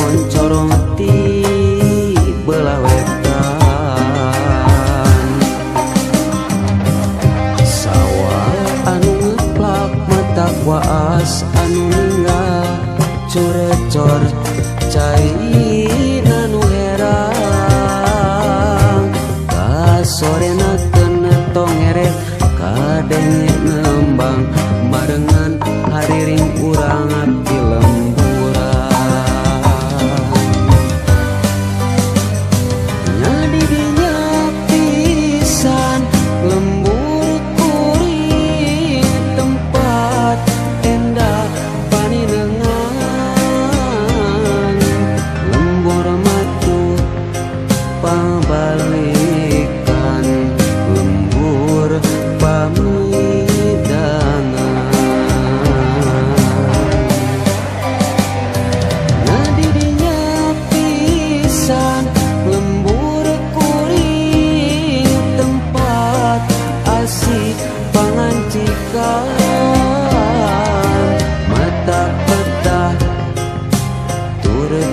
moncorong ti belah wetan sawah anu ngeplak mata waas anu ninggal curecor cai nanu herang ka sorena kena tongeret kadenge nembang marengan hariring urang abdi lemburan nyadi dinya pisan lembur kuring tempat endah paninengan lembur matu pabalikan lembur pamidangan nadi dinya pisan lembur kuring tempat asih pangancikan mata petah turut